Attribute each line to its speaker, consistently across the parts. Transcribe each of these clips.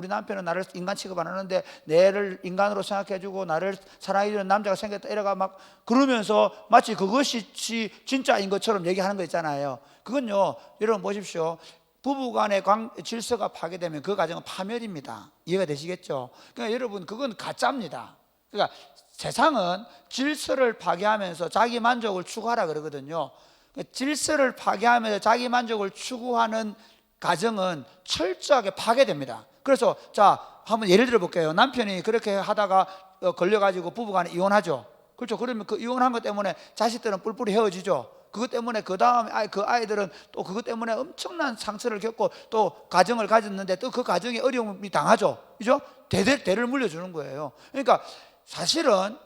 Speaker 1: 우리 남편은 나를 인간 취급 안 하는데 내를 인간으로 생각해주고 나를 사랑해주는 남자가 생겼다 이래가 막 그러면서 마치 그것이 진짜인 것처럼 얘기하는 거 있잖아요. 그건요, 여러분 보십시오. 부부간의 질서가 파괴되면 그 가정은 파멸입니다. 이해가 되시겠죠? 그러니까 여러분, 그건 가짜입니다. 그러니까 세상은 질서를 파괴하면서 자기 만족을 추구하라 그러거든요. 질서를 파괴하면서 자기 만족을 추구하는 가정은 철저하게 파괴됩니다. 그래서 자, 한번 예를 들어 볼게요. 남편이 그렇게 하다가 걸려가지고 부부간에 이혼하죠. 그렇죠? 그러면 그 이혼한 것 때문에 자식들은 뿔뿔이 헤어지죠. 그것 때문에 그 다음에 그 아이들은 또 그것 때문에 엄청난 상처를 겪고 또 가정을 가졌는데 또 그 가정에 어려움이 당하죠. 그죠? 대를 물려주는 거예요. 그러니까 사실은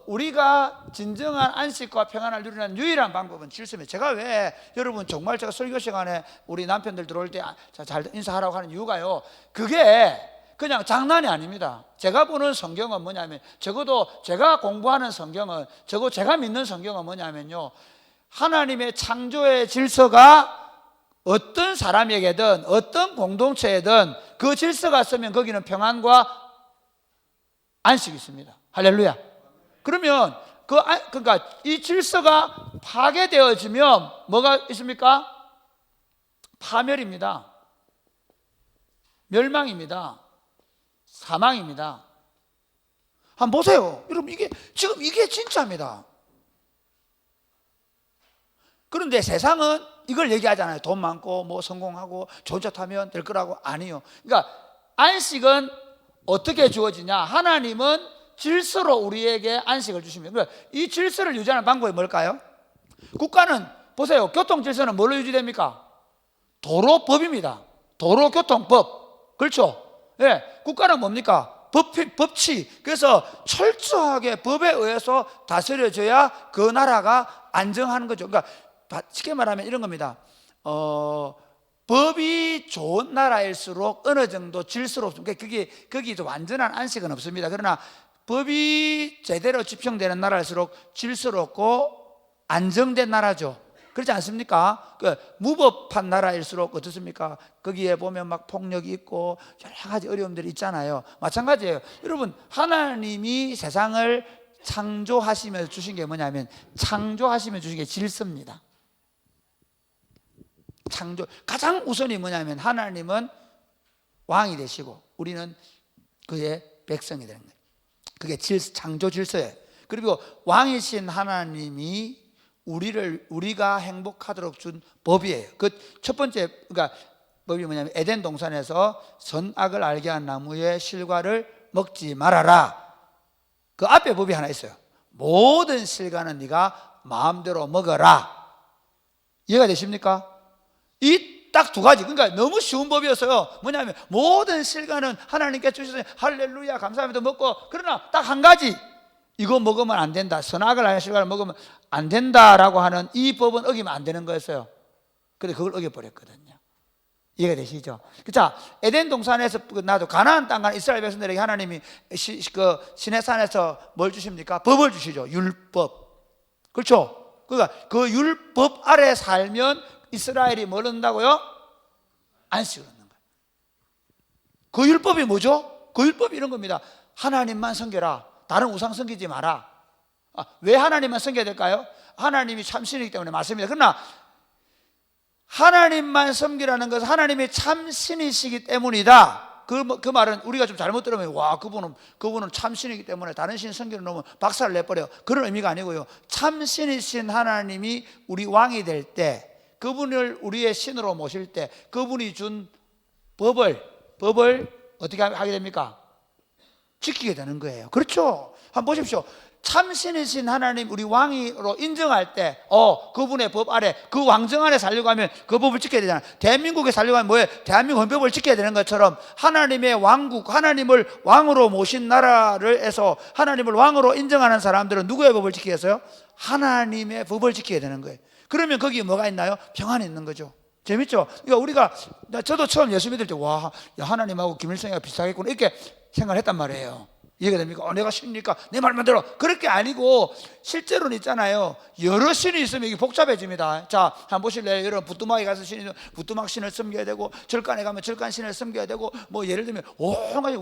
Speaker 1: 우리가 진정한 안식과 평안을 누리는 유일한 방법은 질서입니다. 제가 왜 여러분 정말 제가 설교 시간에 우리 남편들 들어올 때 잘 인사하라고 하는 이유가요, 그게 그냥 장난이 아닙니다. 제가 보는 성경은 뭐냐면, 적어도 제가 공부하는 성경은, 적어도 제가 믿는 성경은 뭐냐면요, 하나님의 창조의 질서가 어떤 사람에게든 어떤 공동체에든 그 질서가 있으면 거기는 평안과 안식이 있습니다. 할렐루야. 그러면 그러니까 이 질서가 파괴되어지면 뭐가 있습니까? 파멸입니다. 멸망입니다. 사망입니다. 한번 보세요. 여러분, 지금 이게 진짜입니다. 그런데 세상은 이걸 얘기하잖아요. 돈 많고 뭐 성공하고 좋은 차 타면 될 거라고. 아니요. 그러니까 안식은 어떻게 주어지냐? 하나님은 질서로 우리에게 안식을 주십니다. 그러니까 이 질서를 유지하는 방법이 뭘까요? 국가는 보세요. 교통 질서는 뭘로 유지됩니까? 도로법입니다. 도로교통법. 그렇죠? 예, 국가는 뭡니까? 법치. 그래서 철저하게 법에 의해서 다스려져야 그 나라가 안정하는 거죠. 그러니까 쉽게 말하면 이런 겁니다. 법이 좋은 나라일수록 어느 정도 질서롭습니다. 거기도 완전한 안식은 없습니다. 그러나 법이 제대로 집행되는 나라일수록 질서롭고 안정된 나라죠. 그렇지 않습니까? 무법한 나라일수록 어떻습니까? 거기에 보면 막 폭력이 있고 여러 가지 어려움들이 있잖아요. 마찬가지예요. 여러분, 하나님이 세상을 창조하시면서 주신 게 뭐냐면, 창조하시면서 주신 게 질서입니다. 가장 우선이 뭐냐면, 하나님은 왕이 되시고 우리는 그의 백성이 되는 거예요. 그게 창조 질서예요. 그리고 왕이신 하나님이 우리가 행복하도록 준 법이에요. 그 첫 번째, 그러니까 법이 뭐냐면, 에덴 동산에서 선악을 알게 한 나무의 실과를 먹지 말아라. 그 앞에 법이 하나 있어요. 모든 실과는 네가 마음대로 먹어라. 이해가 되십니까? 이 딱 두 가지. 그러니까 너무 쉬운 법이었어요. 뭐냐면, 모든 실과는 하나님께 주셔서 할렐루야 감사합니다 먹고, 그러나 딱 한 가지, 이거 먹으면 안 된다, 선악을 알는 실과를 먹으면 안 된다라고 하는 이 법은 어기면 안 되는 거였어요. 근데 그걸 어겨버렸거든요. 이해가 되시죠? 자, 에덴 동산에서 나도 가나안 땅 가는 이스라엘 백성들에게 하나님이 시내산에서 뭘 주십니까? 법을 주시죠. 율법. 그렇죠? 그러니까 그 율법 아래 살면 이스라엘이 뭘 얻는다고요? 안식을 얻는 거예요. 그 율법이 뭐죠? 그 율법이 이런 겁니다. 하나님만 섬겨라. 다른 우상 섬기지 마라. 왜 하나님만 섬겨야 될까요? 하나님이 참신이기 때문에 맞습니다. 그러나 하나님만 섬기라는 것은 하나님이 참신이시기 때문이다. 그 말은 우리가 좀 잘못 들으면, 와, 그분은 참신이기 때문에 다른 신 섬기는 놈은 박살을 내버려, 그런 의미가 아니고요. 참신이신 하나님이 우리 왕이 될 때, 그분을 우리의 신으로 모실 때 그분이 준 법을 어떻게 하게 됩니까? 지키게 되는 거예요. 그렇죠? 한번 보십시오. 참신이신 하나님 우리 왕으로 인정할 때 그분의 법 아래, 그 왕정 아래 살려고 하면 그 법을 지켜야 되잖아요. 대한민국에 살려고 하면 뭐예요? 대한민국 헌법을 지켜야 되는 것처럼, 하나님의 왕국, 하나님을 왕으로 모신 나라를 해서 하나님을 왕으로 인정하는 사람들은 누구의 법을 지키겠어요? 하나님의 법을 지켜야 되는 거예요. 그러면 거기에 뭐가 있나요? 평안이 있는 거죠. 재밌죠? 그러니까 저도 처음 예수 믿을 때, 와, 하나님하고 김일성이가 비슷하겠구나 이렇게 생각을 했단 말이에요. 이해가 됩니까? 내가 신이니까 내 말만 들어. 그렇게 아니고 실제로는 있잖아요. 여러 신이 있으면 이게 복잡해집니다. 자, 한번 보실래요? 여러분 부뚜막에 가서 부뚜막 신을 섬겨야 되고, 절간에 가면 절간 신을 섬겨야 되고, 뭐 예를 들면 온갖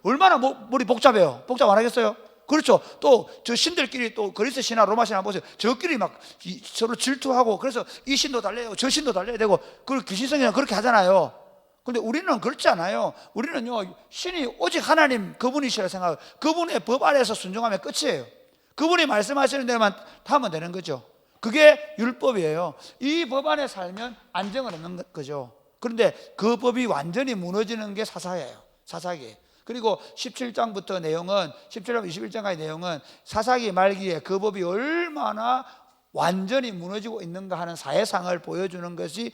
Speaker 1: 얼마나 머리 복잡해요. 복잡 안 하겠어요? 그렇죠. 또 저 신들끼리 또 그리스 신화, 로마 신화 보세요. 저끼리 막 서로 질투하고, 그래서 이 신도 달래요, 저 신도 달래야 되고, 그리고 귀신성이랑 그렇게 하잖아요. 근데 우리는 그렇지 않아요. 우리는요, 신이 오직 하나님 그분이시라 생각하고 그분의 법 아래에서 순종하면 끝이에요. 그분이 말씀하시는 대로만 하면 되는 거죠. 그게 율법이에요. 이 법 안에 살면 안정은 없는 거죠. 그런데 그 법이 완전히 무너지는 게 사사기예요. 사사기. 그리고 17장부터 내용은, 17장 21장까지 내용은 사사기 말기에 그 법이 얼마나 완전히 무너지고 있는가 하는 사회상을 보여주는 것이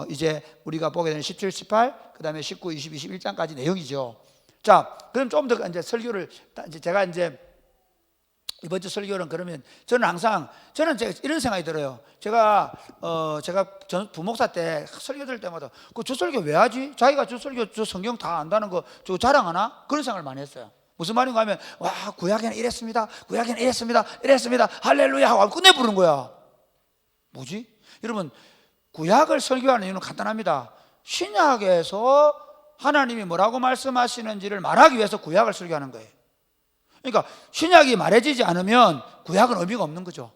Speaker 1: 이제 우리가 보게 되는 17, 18, 그 다음에 19, 20, 21장까지 내용이죠. 자, 그럼 좀 더 이제 설교를, 제가 이제 이번 주 설교는, 그러면 저는 이런 생각이 들어요. 제가 부목사 때 설교 들 때마다 저 설교 왜 하지? 자기가 저 설교, 저 성경 다 안다는 거 저 자랑하나? 그런 생각을 많이 했어요. 무슨 말인가 하면, 와, 구약에는 이랬습니다, 구약에는 이랬습니다, 할렐루야 하고 끝내 부르는 거야. 뭐지? 여러분, 구약을 설교하는 이유는 간단합니다. 신약에서 하나님이 뭐라고 말씀하시는지를 말하기 위해서 구약을 설교하는 거예요. 그러니까 신약이 말해지지 않으면 구약은 의미가 없는 거죠.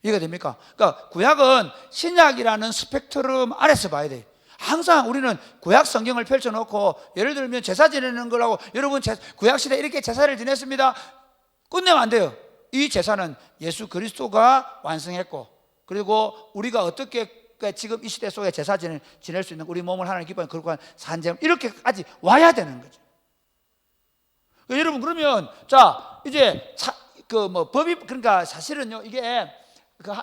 Speaker 1: 이해가 됩니까? 그러니까 구약은 신약이라는 스펙트럼 아래서 봐야 돼요. 항상 우리는 구약 성경을 펼쳐놓고, 예를 들면 제사 지내는 거라고, 여러분 구약 시대에 이렇게 제사를 지냈습니다, 끝내면 안 돼요. 이 제사는 예수 그리스도가 완성했고, 그리고 우리가 어떻게 지금 이 시대 속에 제사 지낼 수 있는, 우리 몸을 하나님 기뻐하는 거룩한 산재물, 이렇게까지 와야 되는 거죠. 여러분, 그러면 자, 이제 법이, 그러니까 사실은요, 이게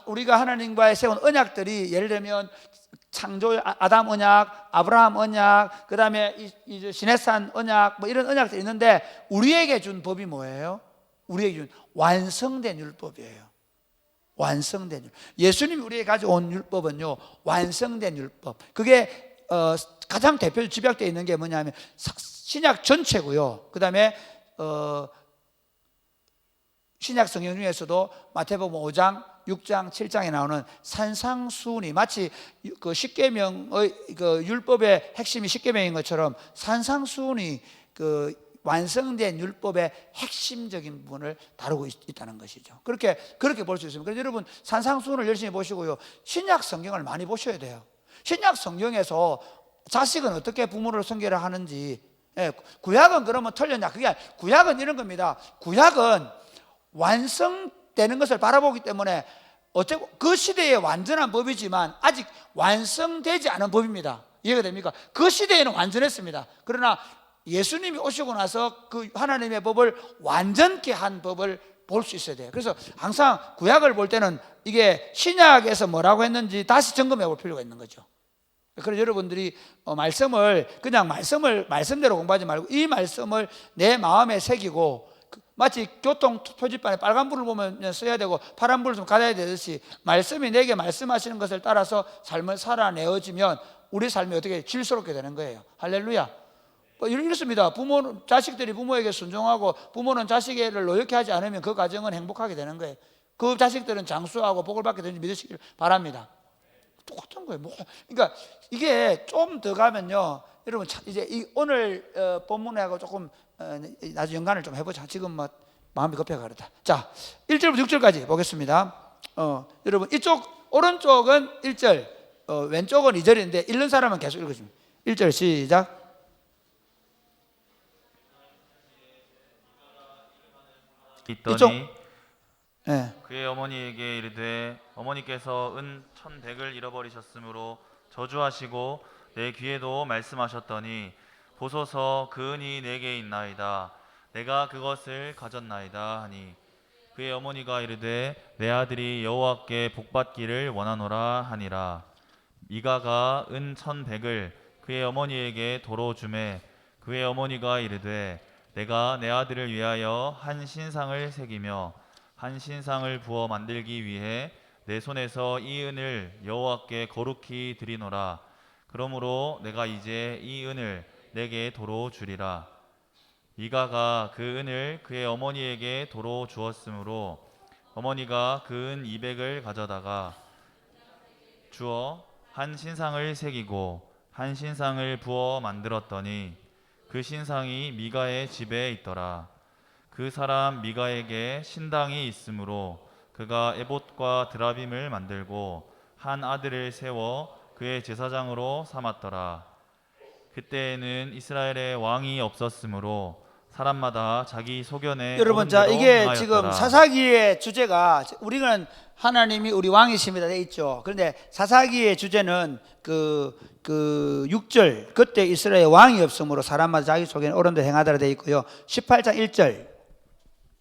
Speaker 1: 우리가 하나님과의 세운 언약들이, 예를 들면 창조 아담 언약, 아브라함 언약, 그 다음에 이 시내산 언약, 뭐 이런 언약들이 있는데, 우리에게 준 법이 뭐예요? 우리에게 준 완성된 율법이에요. 완성된 율법. 예수님이 우리에게 가져온 율법은요, 완성된 율법. 그게 가장 대표적으로 집약되어 있는 게 뭐냐면 신약 전체고요. 그 다음에 신약 성경 중에서도 마태복음 5장, 6장, 7장에 나오는 산상수훈이, 마치 그 십계명의 그 율법의 핵심이 십계명인 것처럼 산상수훈이 그 완성된 율법의 핵심적인 부분을 다루고 있다는 것이죠. 그렇게 볼 수 있습니다. 그래서 여러분, 산상수훈을 열심히 보시고요, 신약 성경을 많이 보셔야 돼요. 신약 성경에서 자식은 어떻게 부모를 섬기라 하는지, 구약은 그러면 틀렸냐? 그게 구약은 이런 겁니다. 구약은 완성되는 것을 바라보기 때문에 어쩌고 그 시대의 완전한 법이지만 아직 완성되지 않은 법입니다. 이해가 됩니까? 그 시대에는 완전했습니다. 그러나 예수님이 오시고 나서 그 하나님의 법을 완전케 한 법을 볼 수 있어야 돼요. 그래서 항상 구약을 볼 때는 이게 신약에서 뭐라고 했는지 다시 점검해 볼 필요가 있는 거죠. 그래서 여러분들이 말씀을 그냥 말씀대로 공부하지 말고 이 말씀을 내 마음에 새기고, 마치 교통 표지판에 빨간 불을 보면 써야 되고 파란 불을 좀 가려야 되듯이 말씀이 내게 말씀하시는 것을 따라서 삶을 살아내어지면 우리 삶이 어떻게 질서롭게 되는 거예요. 할렐루야. 이렇습니다. 자식들이 부모에게 순종하고 부모는 자식을 노역해 하지 않으면 그 가정은 행복하게 되는 거예요. 그 자식들은 장수하고 복을 받게 되는지 믿으시길 바랍니다. 똑같은 거예요. 그러니까 이게 좀 더 가면요, 여러분, 이제 오늘 본문하고 조금 나중에 연관을 좀 해보자. 지금 뭐 마음이 급해가 그렇다. 자, 1절부터 6절까지 보겠습니다. 여러분, 이쪽 오른쪽은 1절, 왼쪽은 2절인데 읽는 사람은 계속 읽어줍니다. 1절 시작.
Speaker 2: 있더니
Speaker 1: 네.
Speaker 2: 그의 어머니에게 이르되 어머니께서 은 1,100을 잃어버리셨으므로 저주하시고 내 귀에도 말씀하셨더니 보소서 그 은이 내게 있나이다. 내가 그것을 가졌나이다 하니 그의 어머니가 이르되 내 아들이 여호와께 복받기를 원하노라 하니라. 미가가 은 1,100을 그의 어머니에게 도로 주매 그의 어머니가 이르되 내가 내 아들을 위하여 한 신상을 새기며 한 신상을 부어 만들기 위해 내 손에서 이 은을 여호와께 거룩히 드리노라. 그러므로 내가 이제 이 은을 내게 도로 주리라. 미가가 그 은을 그의 어머니에게 도로 주었으므로 어머니가 그 은 200을 가져다가 주어 한 신상을 새기고 한 신상을 부어 만들었더니 그 신상이 미가의 집에 있더라. 그 사람 미가에게 신당이 있으므로 그가 에봇과 드라빔을 만들고 한 아들을 세워 그의 제사장으로 삼았더라. 그때에는 이스라엘에 왕이 없었으므로 사람마다 자기 소견에
Speaker 1: 여러분,
Speaker 2: 오른
Speaker 1: 자,
Speaker 2: 대로
Speaker 1: 이게
Speaker 2: 행하였더라.
Speaker 1: 지금 사사기의 주제가 우리는 하나님이 우리 왕이십니다 돼 있죠. 그런데 사사기의 주제는 그 6절 그때 이스라엘 왕이 없으므로 사람마다 자기 소견에 옳은 대로 행하더라 돼 있고요. 18장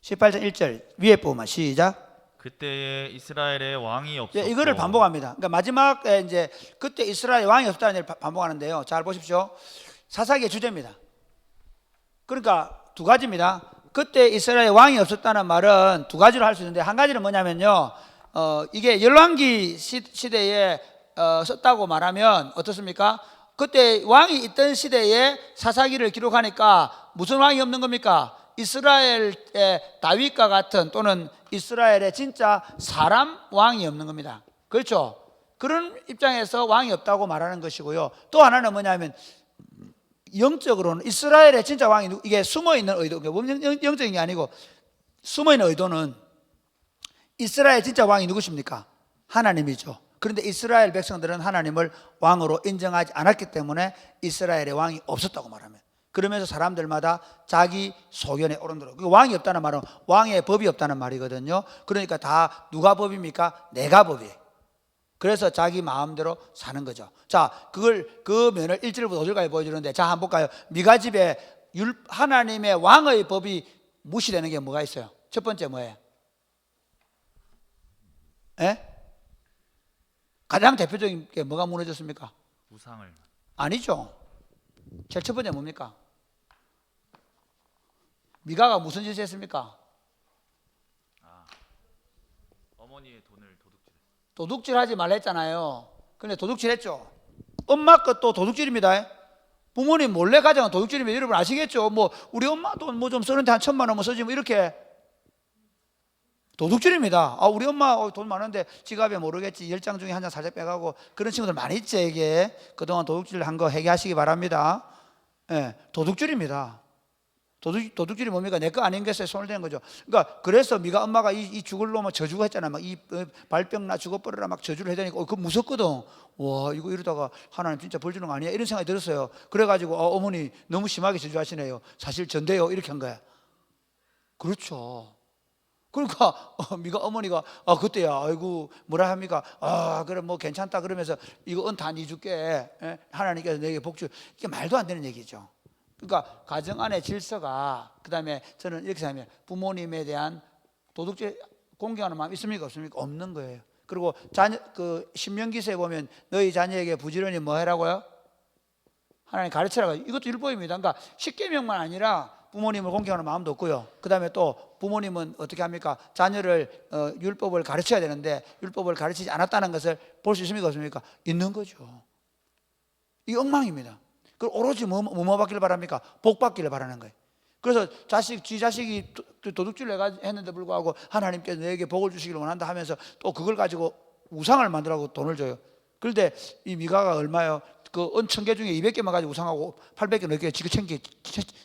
Speaker 1: 1절 위에 부분만 시작.
Speaker 2: 그때에 이스라엘에 왕이 없었고
Speaker 1: 예, 이거를 반복합니다. 그러니까 마지막에 이제 그때 이스라엘 왕이 없다는 얘기를 반복하는데요. 잘 보십시오. 사사기의 주제입니다. 그러니까 두 가지입니다. 그때 이스라엘 왕이 없었다는 말은 두 가지로 할 수 있는데, 한 가지는 뭐냐면요, 이게 열왕기 시대에 썼다고 말하면 어떻습니까? 그때 왕이 있던 시대에 사사기를 기록하니까 무슨 왕이 없는 겁니까? 이스라엘의 다윗과 같은, 또는 이스라엘의 진짜 사람 왕이 없는 겁니다. 그렇죠? 그런 입장에서 왕이 없다고 말하는 것이고요. 또 하나는 뭐냐면 영적으로는 이스라엘의 진짜 왕이 이게 숨어있는 의도, 영적인 게 아니고 숨어있는 의도는 이스라엘 진짜 왕이 누구십니까? 하나님이죠. 그런데 이스라엘 백성들은 하나님을 왕으로 인정하지 않았기 때문에 이스라엘의 왕이 없었다고 말하면, 그러면서 사람들마다 자기 소견에 오른 대로, 왕이 없다는 말은 왕의 법이 없다는 말이거든요. 그러니까 다 누가 법입니까? 내가 법이에요. 그래서 자기 마음대로 사는 거죠. 자, 그 면을 1절부터 5절까지 보여주는데, 자, 한번 볼까요? 미가 집에 하나님의 왕의 법이 무시되는 게 뭐가 있어요? 첫 번째 뭐예요? 예? 가장 대표적인 게 뭐가 무너졌습니까?
Speaker 2: 우상을.
Speaker 1: 아니죠. 제일 첫 번째 뭡니까? 미가가 무슨 짓을 했습니까?
Speaker 2: 어머니의 돈을 도둑질했어요.
Speaker 1: 도둑질하지 말라 했잖아요. 근데 도둑질했죠. 엄마 것도 도둑질입니다. 부모님 몰래 가져간 도둑질이면 여러분 아시겠죠? 뭐 우리 엄마 돈 뭐 좀 쓰는데 한 1,000만 원 뭐 쓰지 뭐 이렇게 도둑질입니다. 아, 우리 엄마 돈 많은데 지갑에 모르겠지 10장 중에 한 장 살짝 빼가고, 그런 친구들 많이 있죠. 이게 그동안 도둑질 한 거 회개하시기 바랍니다. 예, 도둑질입니다. 도둑질이 뭡니까? 내 거 아닌 것에 손을 대는 거죠. 그러니까 그래서 미가 엄마가 이 죽을 놈을 저주가 했잖아. 막 이 발병 나 죽어버려라 막 저주를 해대니까 그거 무섭거든. 와, 이거 이러다가 하나님 진짜 벌 주는 거 아니야? 이런 생각이 들었어요. 그래가지고 어머니 너무 심하게 저주하시네요. 사실 전데요. 이렇게 한 거야. 그렇죠. 그러니까 미가 어머니가 그때야 아이고 뭐라 합니까? 그럼 뭐 괜찮다 그러면서 이거 은 다 니 줄게. 하나님께서 내게 복주. 이게 말도 안 되는 얘기죠. 그러니까 가정 안의 질서가, 그다음에 저는 이렇게 생각해요. 부모님에 대한 도둑질 공경하는 마음 있습니까? 없습니까? 없는 거예요. 그리고 자녀, 그 신명기서에 보면 너희 자녀에게 부지런히 뭐 해라고요? 하나님 가르치라고. 이것도 율법입니다. 그러니까 십계명만 아니라 부모님을 공경하는 마음도 없고요. 그다음에 또 부모님은 어떻게 합니까? 자녀를 율법을 가르쳐야 되는데 율법을 가르치지 않았다는 것을 볼 수 있습니까? 없습니까? 있는 거죠. 이게 엉망입니다. 그 오로지 뭐 받기를 바랍니까? 복 받기를 바라는 거예요. 그래서 지 자식이 도둑질을 했는데 불구하고 하나님께서 내게 복을 주시기를 원한다 하면서 또 그걸 가지고 우상을 만들라고 돈을 줘요. 그런데 이 미가가 얼마요? 그 은 1,000개 중에 200개만 가지고 우상하고 800개 넘게 지금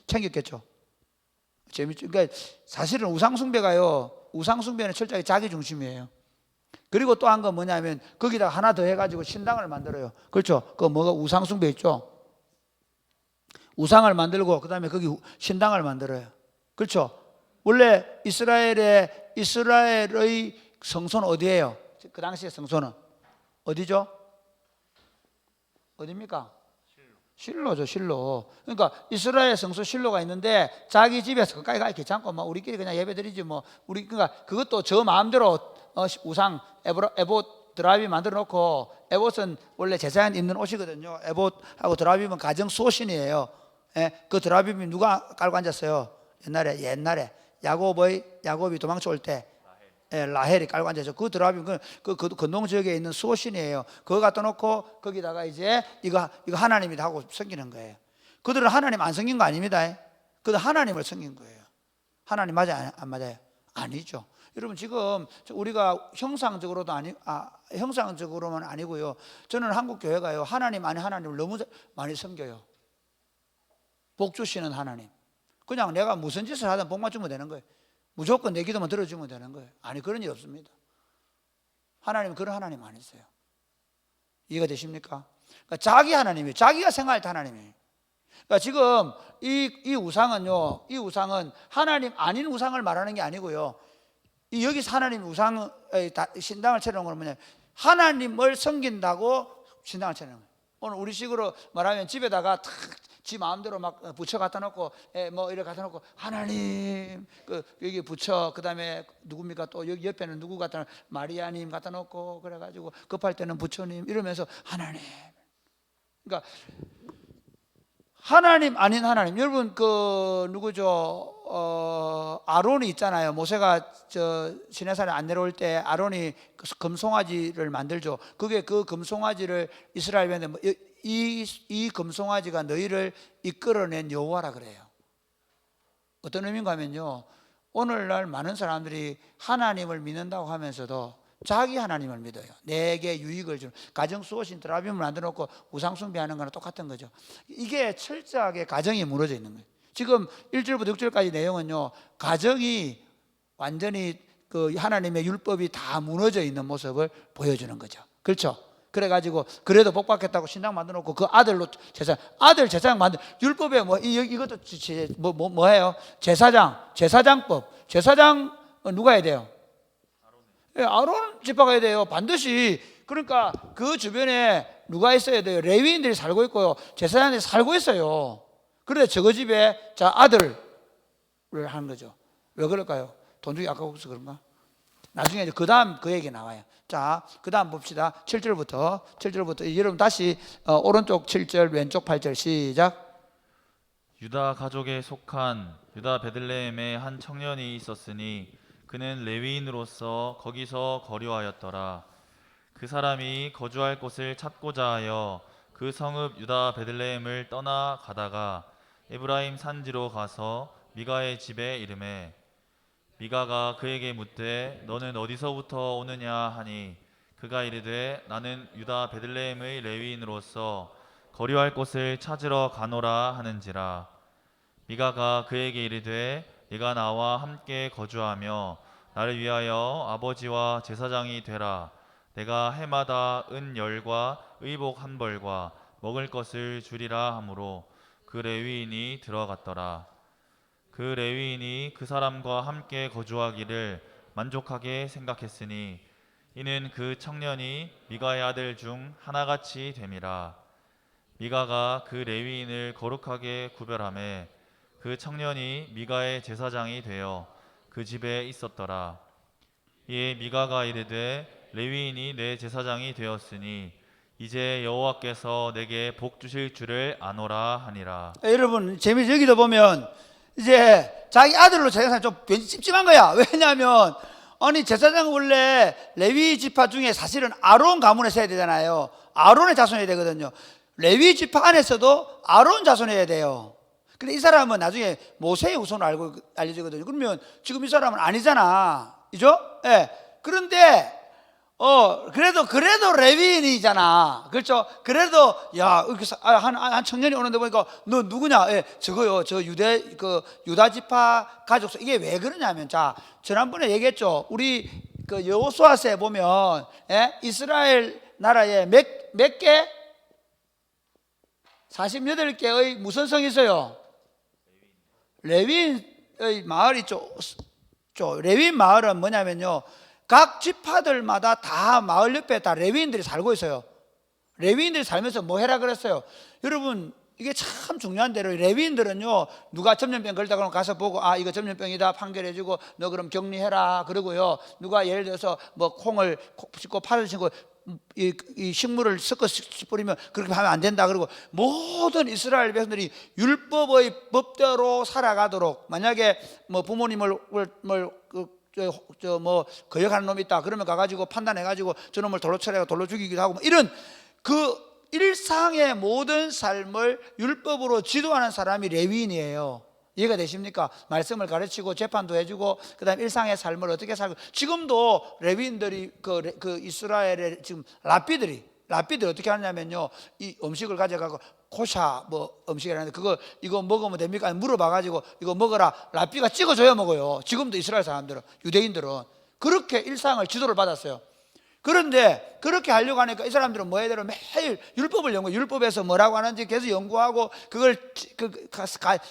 Speaker 1: 챙겼겠죠. 재밌죠. 그러니까 사실은 우상 숭배는 철저하게 자기 중심이에요. 그리고 또 한 건 뭐냐면 거기다 하나 더 해가지고 신당을 만들어요. 그렇죠. 그 뭐가 우상 숭배 있죠. 우상을 만들고 그다음에 거기 신당을 만들어요. 그렇죠. 원래 이스라엘의 성소는 어디예요? 그 당시의 성소는 어디죠? 어디입니까? 실로죠, 실로. 그러니까 이스라엘 성소 실로가 있는데 자기 집에서 가까이 가기 귀찮고 뭐 우리끼리 그냥 예배드리지 뭐 우리, 그러니까 그것도 저 마음대로 우상 에봇 드라빔 만들어 놓고, 에봇은 원래 제사장 입는 옷이거든요. 에봇하고 드라빔은 가정 수호신이에요. 예, 그 드라빔이 누가 깔고 앉았어요? 옛날에 야곱이 도망쳐 올 때 라헬이 깔고 앉아서 그 드라빔 그 건동 지역에 있는 수호신이에요. 그거 갖다 놓고 거기다가 이제 이거 하나님이다 하고 섬기는 거예요. 그들은 하나님 안 섬긴 거 아닙니다. 그도 하나님을 섬긴 거예요. 하나님 맞아요? 안 맞아요? 아니죠. 여러분 지금 우리가 형상적으로만 아니고요. 저는 한국 교회가요, 하나님 아닌 하나님을 너무 많이 섬겨요. 복 주시는 하나님. 그냥 내가 무슨 짓을 하든 복만 주면 되는 거예요. 무조건 내 기도만 들어주면 되는 거예요. 아니, 그런 일 없습니다. 하나님은 그런 하나님 아니세요. 이해가 되십니까? 그러니까 자기 하나님이에요. 자기가 생각할 때 하나님이에요. 그러니까 지금 이 우상은요, 이 우상은 하나님 아닌 우상을 말하는 게 아니고요. 여기서 하나님 우상 신당을 차리는 건 뭐냐? 하나님을 섬긴다고 신당을 차리는 거예요. 오늘 우리식으로 말하면 집에다가 지 마음대로 막 부처 갖다 놓고 뭐 이렇게 갖다 놓고 하나님 여기 부처, 그다음에 누굽니까? 또 여기 옆에는 누구 갖다 놓고 마리아님 갖다 놓고 그래가지고 급할 때는 부처님 이러면서 하나님. 그러니까 하나님 아닌 하나님. 여러분 누구죠? 아론이 있잖아요. 모세가 시내산에 안 내려올 때 아론이 금송아지를 만들죠. 그게 그 금송아지를 이스라엘 백성들 이 금송아지가 너희를 이끌어낸 여호와라 그래요. 어떤 의미인가 하면요, 오늘날 많은 사람들이 하나님을 믿는다고 하면서도 자기 하나님을 믿어요. 내게 유익을 주는 가정 수호신 드라빔을 만들어 놓고 우상 숭배하는 거랑 똑같은 거죠. 이게 철저하게 가정이 무너져 있는 거예요. 지금 1절부터 6절까지 내용은요, 가정이 완전히 그 하나님의 율법이 다 무너져 있는 모습을 보여주는 거죠. 그렇죠? 그래가지고 그래도 복 받겠다고 신당 만들어 놓고 그 아들로 아들 제사장 만들, 율법에 이것도 뭐예요? 제사장법. 제사장 누가 해야 돼요? 아론 지파가 해야 돼요. 반드시. 그러니까 그 주변에 누가 있어야 돼요? 레위인들이 살고 있고요, 제사장들이 살고 있어요. 그런데 저거 집에 아들을 하는 거죠. 왜 그럴까요? 돈 주기 아까워서 그런가? 나중에 그 다음 그 얘기 나와요. 자, 그 다음 봅시다. 7절부터 여러분 다시 오른쪽 7절 왼쪽 8절 시작.
Speaker 2: 유다 가족에 속한 유다 베들레헴에 한 청년이 있었으니 그는 레위인으로서 거기서 거류하였더라. 그 사람이 거주할 곳을 찾고자 하여 그 성읍 유다 베들레헴을 떠나 가다가 에브라임 산지로 가서 미가의 집에 이르매 미가가 그에게 묻되 너는 어디서부터 오느냐 하니 그가 이르되 나는 유다 베들레헴의 레위인으로서 거류할 곳을 찾으러 가노라 하는지라. 미가가 그에게 이르되 네가 나와 함께 거주하며 나를 위하여 아버지와 제사장이 되라. 내가 해마다 은 10과 의복 1벌과 먹을 것을 주리라 하므로 그 레위인이 들어갔더라. 그 레위인이 그 사람과 함께 거주하기를 만족하게 생각했으니 이는 그 청년이 미가의 아들 중 하나같이 됨이라. 미가가 그 레위인을 거룩하게 구별하매 그 청년이 미가의 제사장이 되어 그 집에 있었더라. 이에 미가가 이르되 레위인이 내 제사장이 되었으니 이제 여호와께서 내게 복 주실 줄을 아노라 하니라.
Speaker 1: 여러분 재미있어. 여기도 보면 이제 자기 아들로 제사장 좀 왠지 찝찝한 거야. 왜냐하면 아니 제사장은 원래 레위 지파 중에 사실은 아론 가문에서 해야 되잖아요. 아론의 자손이 되거든요. 레위 지파 안에서도 아론 자손이어야 돼요. 근데 이 사람은 나중에 모세의 후손으로 알려지거든요. 그러면 지금 이 사람은 아니잖아. 그죠? 예. 그런데 그래도 레위인이잖아. 그렇죠? 그래도 한 청년이 오는데 보니까 너 누구냐? 예, 저거요. 저 유다 지파 가족. 이게 왜 그러냐면 자, 지난번에 얘기했죠. 우리 그 여호수아서에 보면 이스라엘 나라에 몇 개? 48개의 무슨 성이 있어요? 레위인의 마을이 있죠. 레위인 마을은 뭐냐면요, 각 지파들마다 다 마을 옆에 다 레위인들이 살고 있어요. 레위인들이 살면서 뭐 해라 그랬어요? 여러분 이게 참 중요한데, 레위인들은요, 누가 전염병 걸다 그러면 가서 보고 이거 전염병이다 판결해주고 너 그럼 격리해라 그러고요, 누가 예를 들어서 뭐 콩을 씻고 파를 씻고 이 식물을 섞어 뿌리면 그렇게 하면 안 된다 그러고, 모든 이스라엘 백성들이 율법의 법대로 살아가도록, 만약에 뭐 부모님을 거역하는 놈이 있다 그러면 가가지고 판단해가지고 저놈을 돌로 쳐내고 돌로 죽이기도 하고, 이런 그 일상의 모든 삶을 율법으로 지도하는 사람이 레위인이에요. 이해가 되십니까? 말씀을 가르치고 재판도 해주고 그다음에 일상의 삶을 어떻게 살고, 지금도 레위인들이 그 이스라엘의 지금 랍비들이 어떻게 하냐면요, 이 음식을 가져가고 코샤 뭐 음식이라는데 그거 이거 먹으면 됩니까? 물어봐가지고 이거 먹어라, 랍비가 찍어줘야 먹어요. 지금도 이스라엘 사람들은, 유대인들은 그렇게 일상을 지도를 받았어요. 그런데 그렇게 하려고 하니까 이 사람들은 뭐 해야 되나, 매일 율법을 연구해. 율법에서 뭐라고 하는지 계속 연구하고 그걸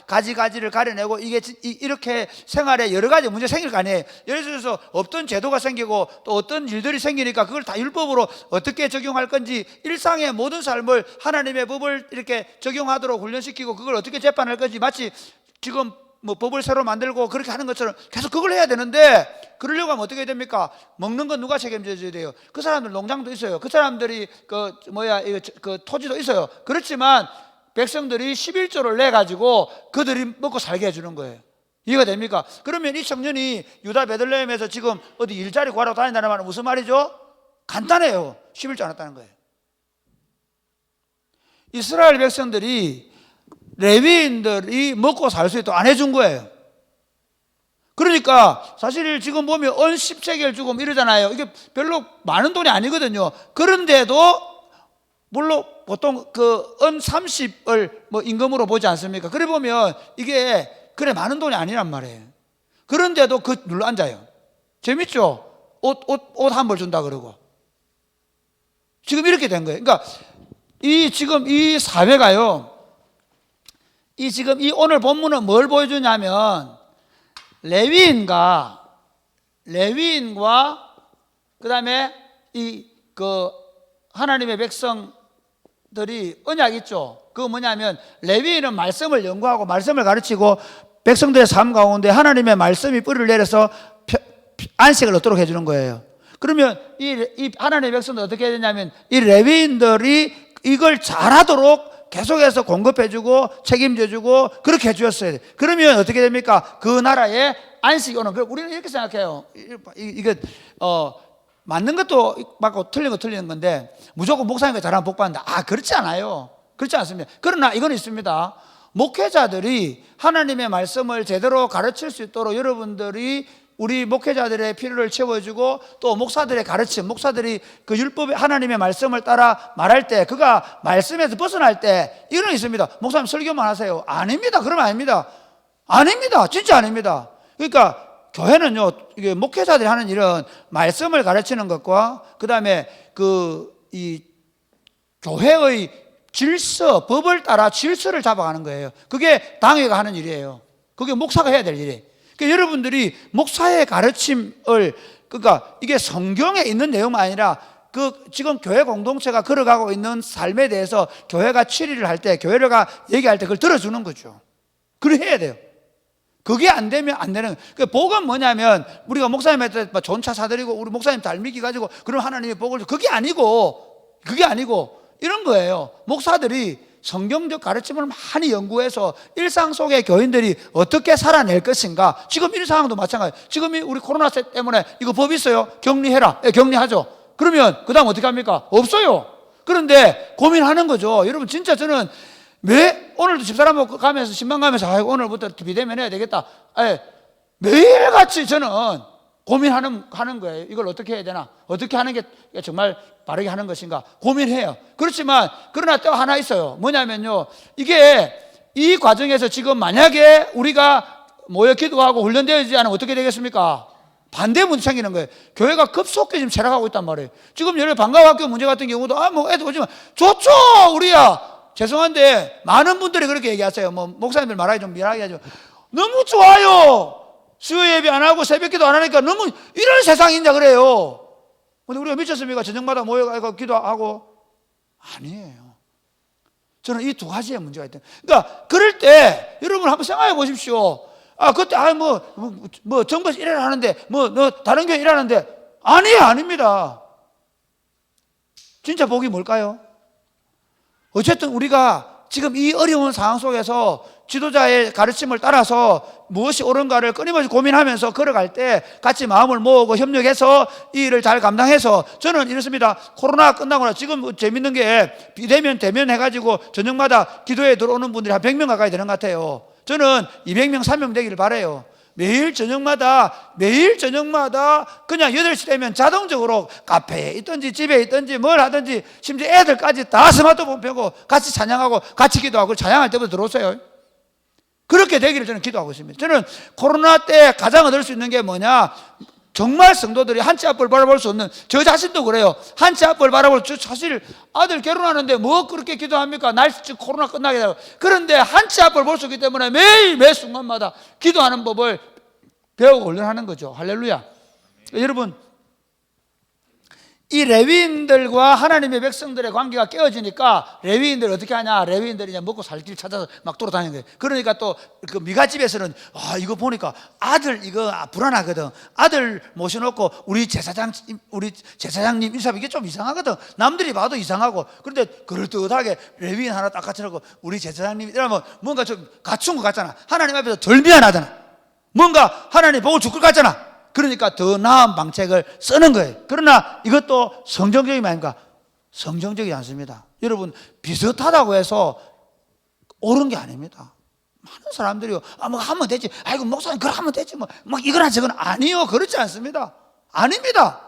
Speaker 1: 가지가지를 가려내고, 이게 이렇게 생활에 여러 가지 문제 생길 거 아니에요. 예를 들어서 어떤 제도가 생기고 또 어떤 일들이 생기니까 그걸 다 율법으로 어떻게 적용할 건지, 일상의 모든 삶을 하나님의 법을 이렇게 적용하도록 훈련시키고 그걸 어떻게 재판할 건지, 마치 지금 뭐 법을 새로 만들고 그렇게 하는 것처럼 계속 그걸 해야 되는데, 그러려고 하면 어떻게 돼야? 먹는 건 누가 책임져줘야 돼요? 그 사람들 농장도 있어요. 그 사람들이 그 토지도 있어요. 그렇지만 백성들이 11조를 내 가지고 그들이 먹고 살게 해주는 거예요. 이해가 됩니까? 그러면 이 청년이 유다 베들레헴에서 지금 어디 일자리 구하러 다닌다는 말은 무슨 말이죠? 간단해요. 11조 안 했다는 거예요. 이스라엘 백성들이 레위인들이 먹고 살 수 있도록 안 해준 거예요. 그러니까 사실 지금 보면 은 10세겔 주고 이러잖아요. 이게 별로 많은 돈이 아니거든요. 그런데도 물론 보통 그 은 30을 뭐 임금으로 보지 않습니까? 그래 보면 이게 그래 많은 돈이 아니란 말이에요. 그런데도 그 눌러 앉아요. 재밌죠? 옷 한 벌 준다 그러고. 지금 이렇게 된 거예요. 그러니까 지금 이 사회가요, 지금 이 오늘 본문은 뭘 보여주냐면, 레위인과 그다음에 하나님의 백성들이 언약 있죠. 그거 뭐냐면, 레위인은 말씀을 연구하고 말씀을 가르치고 백성들의 삶 가운데 하나님의 말씀이 뿌리를 내려서 안식을 얻도록 해주는 거예요. 그러면 이 하나님의 백성들 어떻게 해야 되냐면, 이 레위인들이 이걸 잘하도록 계속해서 공급해주고 책임져주고 그렇게 해주었어야 돼. 그러면 어떻게 됩니까? 그 나라에 안식이 오는. 우리는 이렇게 생각해요. 이게 맞는 것도 맞고 틀린 거 틀리는 건데, 무조건 목사님과 잘하면 복 받는다. 그렇지 않아요. 그렇지 않습니다. 그러나 이건 있습니다. 목회자들이 하나님의 말씀을 제대로 가르칠 수 있도록 여러분들이 우리 목회자들의 필요를 채워주고, 또 목사들의 가르침, 목사들이 그 율법의 하나님의 말씀을 따라 말할 때, 그가 말씀에서 벗어날 때, 이런 게 있습니다. 목사님 설교만 하세요. 아닙니다. 그러면 아닙니다. 아닙니다. 진짜 아닙니다. 그러니까 교회는요, 이게 목회자들이 하는 일은 말씀을 가르치는 것과 그 다음에 이 교회의 질서, 법을 따라 질서를 잡아가는 거예요. 그게 당회가 하는 일이에요. 그게 목사가 해야 될 일이에요. 그러니까 여러분들이 목사의 가르침을, 그러니까 이게 성경에 있는 내용만 아니라 지금 교회 공동체가 걸어가고 있는 삶에 대해서 교회가 치리를 할 때, 교회가 얘기할 때 그걸 들어주는 거죠. 그래 해야 돼요. 그게 안 되면 안 되는 거예요. 그러니까 복은 뭐냐면, 우리가 목사님한테 좋은 차 사드리고 우리 목사님 닮이기 가지고 그럼 하나님의 복을 줘. 그게 아니고 이런 거예요. 목사들이 성경적 가르침을 많이 연구해서 일상 속의 교인들이 어떻게 살아낼 것인가. 지금 이 상황도 마찬가지. 지금 우리 코로나 때문에 이거 법 있어요? 격리해라. 격리하죠. 그러면 그 다음 어떻게 합니까? 없어요. 그런데 고민하는 거죠. 여러분, 진짜 저는 왜 오늘도 집사람 가면서 신방 가면서 오늘부터 비대면 해야 되겠다. 매일같이 저는 고민하는 거예요. 이걸 어떻게 해야 되나? 어떻게 하는 게 정말 바르게 하는 것인가? 고민해요. 그렇지만 그러나 또 하나 있어요. 뭐냐면요, 이 과정에서 지금 만약에 우리가 모여 기도하고 훈련되지 않으면 어떻게 되겠습니까? 반대 문제 생기는 거예요. 교회가 급속히 지금 체락하고 있단 말이에요. 지금 예를 방과학교 문제 같은 경우도 애들 오지만 좋죠, 우리야. 죄송한데 많은 분들이 그렇게 얘기하세요. 목사님들 말하기 좀 미안하게 하죠. 너무 좋아요. 수요 예배 안 하고 새벽 기도 안 하니까 너무 이런 세상이냐 그래요. 근데 우리가 미쳤습니까? 저녁마다 모여가지고 기도하고? 아니에요. 저는 이 두 가지의 문제가 있다. 그러니까 그럴 때 여러분 한번 생각해 보십시오. 그때 정부에서 일을 하는데 너 다른 교회 일하는데 아닙니다. 진짜 복이 뭘까요? 어쨌든 우리가 지금 이 어려운 상황 속에서 지도자의 가르침을 따라서 무엇이 옳은가를 끊임없이 고민하면서 걸어갈 때 같이 마음을 모으고 협력해서 이 일을 잘 감당해서, 저는 이렇습니다. 코로나 끝나고 나 지금 재밌는 게 비대면 대면 해가지고 저녁마다 기도에 들어오는 분들이 한 100명 가까이 되는 것 같아요. 저는 200명, 3명 되기를 바라요. 매일 저녁마다 그냥 8시 되면 자동적으로 카페에 있든지 집에 있든지 뭘 하든지 심지어 애들까지 다 스마트폰 펴고 같이 찬양하고 같이 기도하고 찬양할 때부터 들어오세요. 그렇게 되기를 저는 기도하고 있습니다. 저는 코로나 때 가장 얻을 수 있는 게 뭐냐, 정말 성도들이 한 치 앞을 바라볼 수 없는, 저 자신도 그래요. 한 치 앞을 바라볼, 저 사실 아들 결혼하는데 뭐 그렇게 기도합니까? 날씨 코로나 끝나게 되고. 그런데 한 치 앞을 볼 수 있기 때문에 매일 매 순간마다 기도하는 법을 배우고 훈련하는 거죠. 할렐루야. 여러분, 이 레위인들과 하나님의 백성들의 관계가 깨어지니까 레위인들 어떻게 하냐? 레위인들이 이제 먹고 살 길 찾아서 막 돌아다니는 거예요. 그러니까 또 그 미가 집에서는 이거 보니까 아들 이거 불안하거든. 아들 모셔놓고 우리 제사장님 인사 이게 좀 이상하거든. 남들이 봐도 이상하고. 그런데 그럴듯하게 레위인 하나 딱 갖춰놓고 우리 제사장님 이러면 뭔가 좀 갖춘 것 같잖아. 하나님 앞에서 덜 미안하잖아. 뭔가 하나님 보고 죽을 것 같잖아. 그러니까 더 나은 방책을 쓰는 거예요. 그러나 이것도 성경적이 아닙니까? 성경적이지 않습니다. 여러분, 비슷하다고 해서 옳은 게 아닙니다. 많은 사람들이요, 뭐 하면 되지. 아이고 목사님 그걸 하면 되지 뭐 이거나 저거나. 아니요, 그렇지 않습니다. 아닙니다.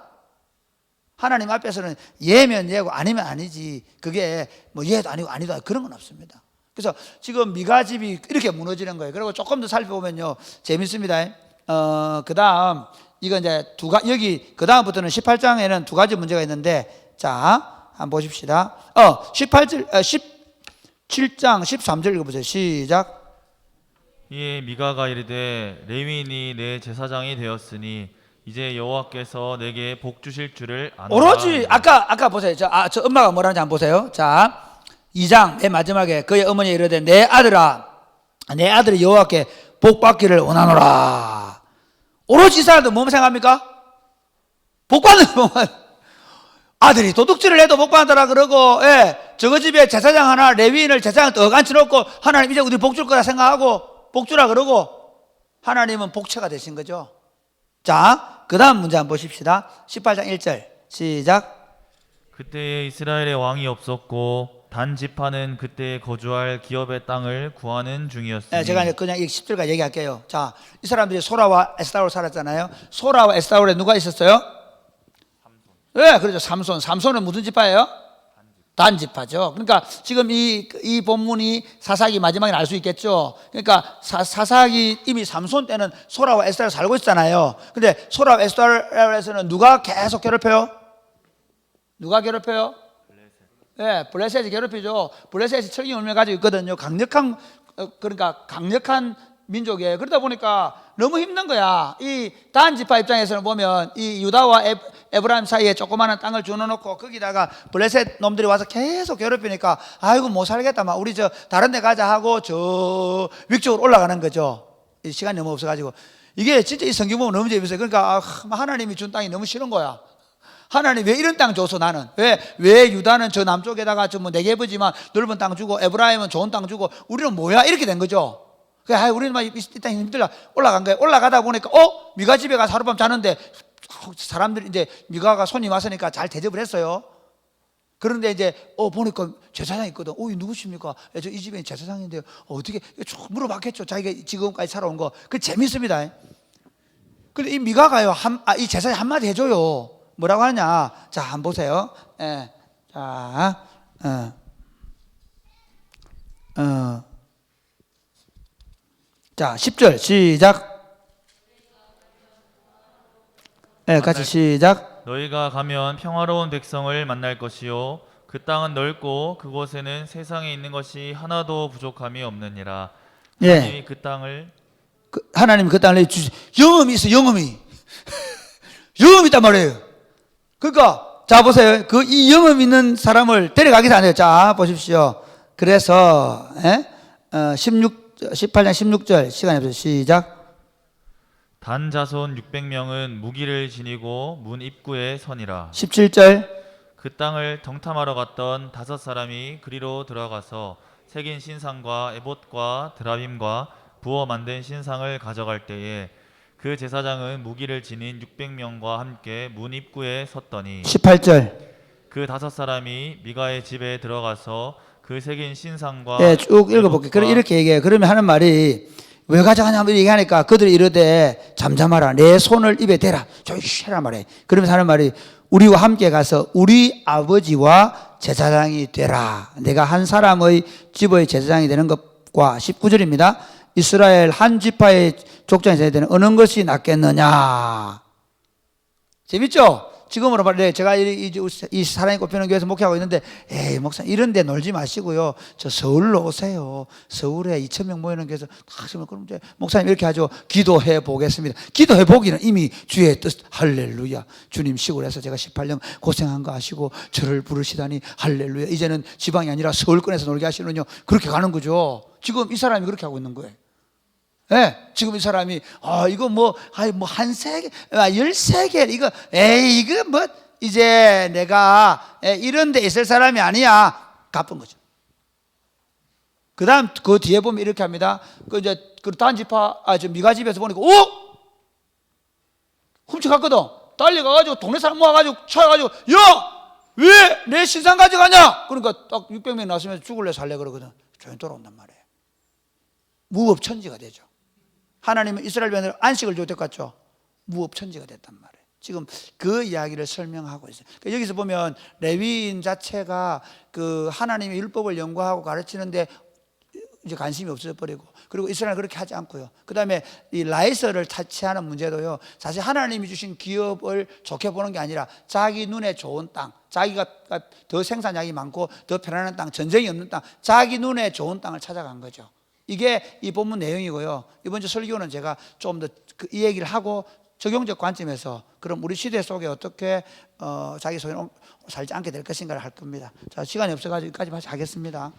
Speaker 1: 하나님 앞에서는 예면 예고 아니면 아니지. 그게 뭐 예도 아니고 아니도 아니고 그런 건 없습니다. 그래서 지금 미가 집이 이렇게 무너지는 거예요. 그리고 조금 더 살펴보면요, 재밌습니다. 그 다음, 이거 이제 여기, 그 다음부터는 18장에는 두 가지 문제가 있는데, 자, 한번 보십시다. 17장 13절 읽어보세요. 시작.
Speaker 2: 이에 미가가 이르되 레위인이 내 제사장이 되었으니 이제 여호와께서 내게 복 주실 줄을 아노라.
Speaker 1: 오로지, 아까 보세요. 저 엄마가 뭐라는지 한번 보세요. 자, 2장 맨 마지막에 그의 어머니 이르되 내 아들아, 내 아들이 여호와께 복 받기를 원하노라. 오로지 이 사람들 뭐 생각합니까? 복 받는 것만. 아들이 도둑질을 해도 복 받는다라 그러고, 예, 저거 집에 제사장 하나, 레위인을 제사장을 떡 앉혀놓고 하나님 이제 우리 복 줄 거라 생각하고 복 주라 그러고, 하나님은 복체가 되신 거죠. 자, 그 다음 문제 한번 보십시다. 18장 1절 시작.
Speaker 2: 그때에 이스라엘의 왕이 없었고 단 지파는 그때 거주할 기업의 땅을 구하는 중이었으니.
Speaker 1: 네, 제가 이제 그냥 이 10절까지 얘기할게요. 자, 이 사람들이 소라와 에스타올 살았잖아요. 소라와 에스타올에 누가 있었어요? 네, 그렇죠. 삼손은 무슨 지파예요? 단 지파죠. 그러니까 지금 이 본문이 사사기 마지막에 알 수 있겠죠. 그러니까 사사기 이미 삼손 때는 소라와 에스타올 살고 있잖아요. 근데 소라와 에스타올에서는 누가 계속 괴롭혀요? 누가 괴롭혀요? 네, 블레셋이 괴롭히죠. 블레셋이 철기 울며 가지고 있거든요. 강력한 민족이에요. 그러다 보니까 너무 힘든 거야. 이 단 지파 입장에서는 보면 이 유다와 에브라임 사이에 조그마한 땅을 주워놓고 거기다가 블레셋 놈들이 와서 계속 괴롭히니까 아이고 못 살겠다. 막 우리 저 다른 데 가자 하고 저 위쪽으로 올라가는 거죠. 시간이 너무 없어가지고. 이게 진짜 이 성경 보면 너무 재밌어요. 그러니까 하나님이 준 땅이 너무 싫은 거야. 하나님 왜 이런 땅 줘서 나는 왜 유다는 저 남쪽에다가 좀 뭐 네게브지만 넓은 땅 주고 에브라임은 좋은 땅 주고 우리는 뭐야 이렇게 된 거죠. 그래, 우리는 막 이 땅이 힘들다 올라간 거예요. 올라가다 보니까 미가 집에 가서 하룻밤 자는데 사람들이 이제 미가가 손이 왔으니까 잘 대접을 했어요. 그런데 이제 보니까 제사장이 있거든. 이 누구십니까? 저 이 집에 제사장인데요. 어떻게 쭉 물어봤겠죠. 자기가 지금까지 살아온 거. 그 재밌습니다. 근데 이 미가가요 이 제사장이 한마디 해줘요. 뭐라고 하냐? 자, 한번 보세요. 예. 자, 10절 시작. 예, 같이 시작.
Speaker 2: 너희가 가면 평화로운 백성을 만날 것이요 그 땅은 넓고 그곳에는 세상에 있는 것이 하나도 부족함이 없느니라. 하나님이
Speaker 1: 예.
Speaker 2: 하나님이
Speaker 1: 그 땅을 주시. 영음이 있어, 영음이. 영음이 있단 말이에요. 그러니까 자 보세요. 이 영음 있는 사람을 데려가기 전에 자 보십시오. 그래서 18장 16절 시간이 없어요. 시작.
Speaker 2: 단 자손 600명은 무기를 지니고 문 입구에 서니라.
Speaker 1: 17절.
Speaker 2: 그 땅을 정탐하러 갔던 5사람이 그리로 들어가서 새긴 신상과 에봇과 드라빔과 부어 만든 신상을 가져갈 때에 그 제사장은 무기를 지닌 600명과 함께 문 입구에 섰더니
Speaker 1: 18절.
Speaker 2: 그 5사람이 미가의 집에 들어가서 그 새긴 신상과
Speaker 1: 예, 쭉 읽어볼게요. 그럼 이렇게 얘기해요. 그러면 하는 말이 왜 가져가냐면 얘기하니까 그들이 이르되 잠잠하라 내 손을 입에 대라 조용히 해라 말이에요. 그러면서 하는 말이 우리와 함께 가서 우리 아버지와 제사장이 되라. 내가 한 사람의 집의 제사장이 되는 것과 19절입니다. 이스라엘 한 지파의 족장이 되야 되는 어느 것이 낫겠느냐. 재밌죠? 지금으로 말해 제가 이 사랑이 꼽히는 교회에서 목회하고 있는데 에이 목사님 이런 데 놀지 마시고요. 저 서울로 오세요. 서울에 2,000명 모이는 교회에서 다 하시면 그럼 이제 목사님 이렇게 하죠. 기도해 보겠습니다. 기도해 보기는 이미 주의 뜻 할렐루야. 주님 시골에서 제가 18년 고생한 거 아시고 저를 부르시다니 할렐루야. 이제는 지방이 아니라 서울권에서 놀게 하시는요. 그렇게 가는 거죠. 지금 이 사람이 그렇게 하고 있는 거예요. 예, 지금 이 사람이, 이거 한 세계, 13개, 이거 이제 내가 이런 데 있을 사람이 아니야. 갚은 거죠. 그 다음, 그 뒤에 보면 이렇게 합니다. 그 단지파, 미가 집에서 보니까, 훔쳐갔거든. 달려가가지고, 동네 사람 모아가지고, 쳐가지고, 야! 왜 내 신상 가져가냐? 그러니까 딱 600명 나서면 죽을래 살래 그러거든. 조용히 돌아온단 말이에요. 무법천지가 되죠. 하나님은 이스라엘 백성들 안식을 줄 때 같죠. 무법천지가 됐단 말이에요. 지금 그 이야기를 설명하고 있어요. 그러니까 여기서 보면 레위인 자체가 그 하나님의 율법을 연구하고 가르치는데 이제 관심이 없어져 버리고, 그리고 이스라엘은 그렇게 하지 않고요. 그 다음에 이 라이서를 타치하는 문제도요. 사실 하나님이 주신 기업을 좋게 보는 게 아니라 자기 눈에 좋은 땅, 자기가 더 생산량이 많고 더 편안한 땅, 전쟁이 없는 땅, 자기 눈에 좋은 땅을 찾아간 거죠. 이게 이 본문 내용이고요. 이번 주 설교는 제가 좀 더 이 얘기를 하고 적용적 관점에서 그럼 우리 시대 속에 어떻게 자기 속에 살지 않게 될 것인가를 할 겁니다. 자, 시간이 없어가지고 여기까지 하겠습니다.